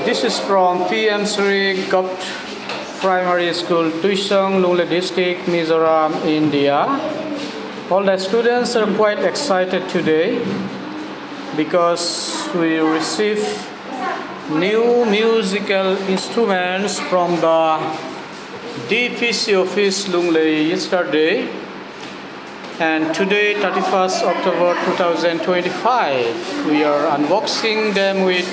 This is from PM Sri Gop Primary School, Tuisong, Lunglei District, Mizoram, India. All the students are quite excited today because we received new musical instruments from the DPO Office, Lunglei, yesterday. And today, 31st October 2025, we are unboxing them with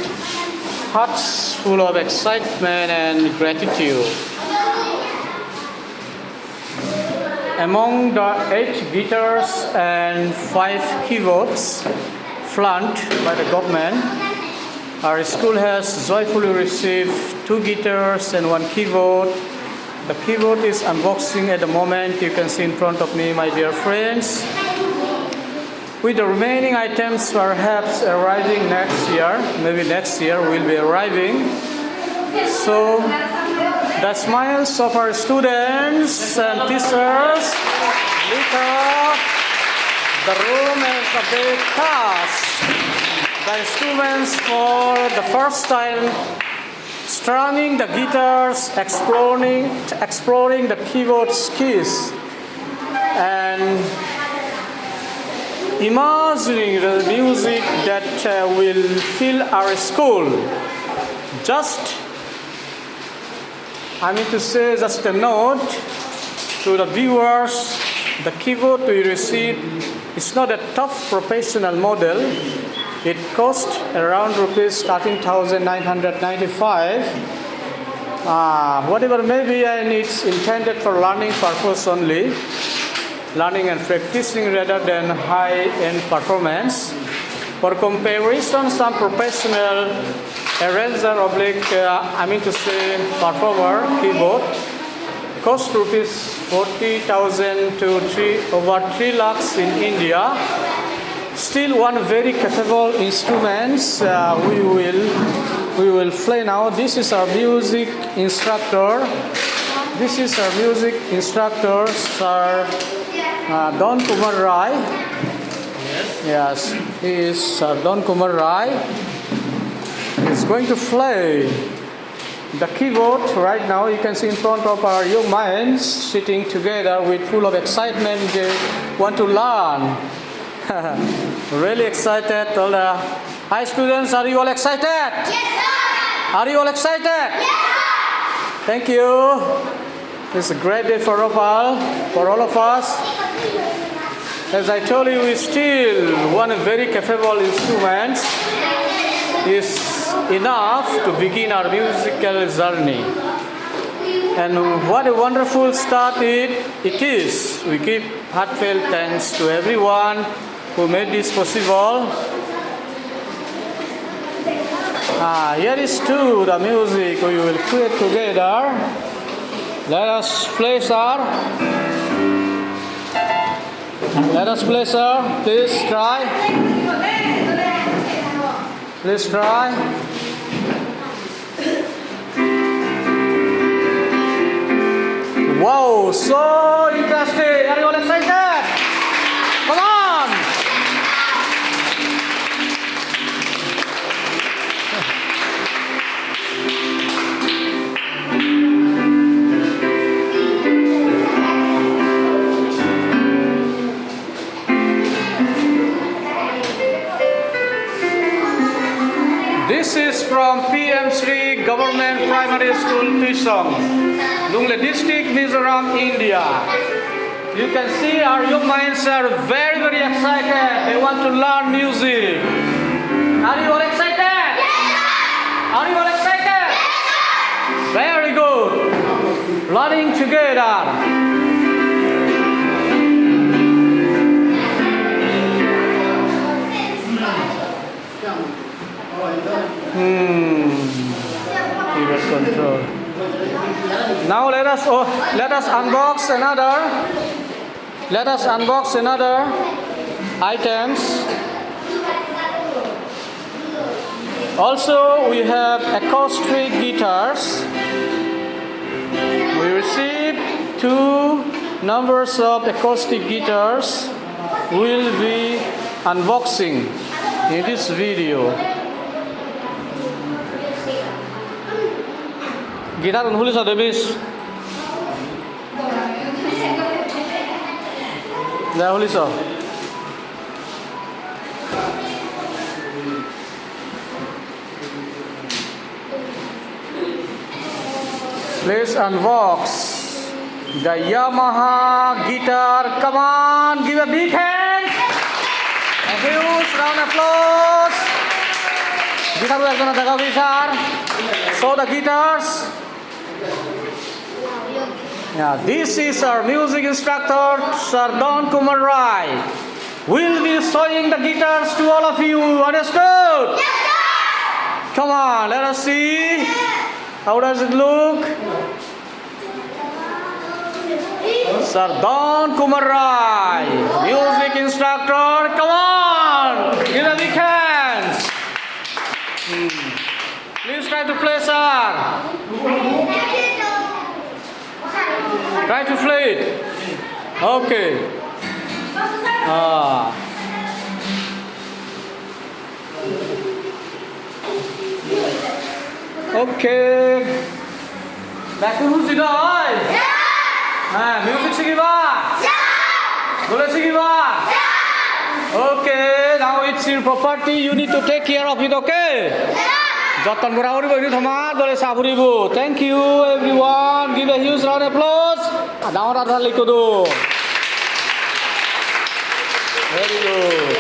hearts full of excitement and gratitude. Among the 8 guitars and 5 keyboards flanked by the government, our school has joyfully received 2 guitars and 1 keyboard. The keyboard is unboxing at the moment. You can see in front of me, my dear friends. With the remaining items perhaps arriving next year, maybe next year will be arriving. So the smiles of our students and teachers lit up the room as they pass the instruments for the first time, strumming the guitars, exploring the keyboard keys, and imagining the music that will fill our school. Just a note to the viewers, the keyboard we received is not a top professional model. It cost around rupees 13,995. Whatever may be, and it's intended for learning purpose only, learning and practicing rather than high-end performance. For comparison, some professional arranger performer keyboard cost rupees 40,000 to over 3 lakhs in India. Still, one very capable instruments we will play now. This is our music instructor. Sir Don Kumar Rai. Yes, he is Sir Don Kumar Rai. He's going to play the keyboard right now. You can see in front of our young minds sitting together with full of excitement. They want to learn. Really excited. All the hi students, are you all excited? Yes, sir. Are you all excited? Yes, sir. Thank you. It's a great day for all of us. As I told you, we still one very capable instrument is enough to begin our musical journey. And what a wonderful start it is. We give heartfelt thanks to everyone who made this possible. Here is too the music we will create together. Let us play, sir. Please try. Wow, so interesting. Are you all excited? Come on. This is from PM Sri Government Primary School, Tuisong, Lunglei District, Mizoram, India. You can see our young minds are very, very excited. They want to learn music. Are you all excited? Yes, sir. Are you all excited? Yes, sir. Very good. Learning together. Keyboard control. Now let us unbox another items. Also, we have acoustic guitars. We received 2 numbers of acoustic guitars. We'll be unboxing in this video. Gitar unhulis ada bis. Dah hulis oh. Please unbox the Yamaha guitar. Come on, give a big hand. A huge round of applause. Guitar udah kena jaga besar. So the guitars. Yeah, this is our music instructor, Sir Don Kumar Rai. We'll be showing the guitars to all of you. Understood? Yes, sir. Come on, let us see. How does it look? Sir Don Kumar Rai, music instructor. Come on, give a big hand. Please try to play, sir. Try to play it. Okay. Okay. Back to who's it all? Music sige ba? Boleh sige ba? Okay. Now it's your property. You need to take care of it. Okay. Jotan berawal ini thamat boleh saburibu. Thank you everyone. Give a huge round of applause. Ada orang ada likodo. Very good.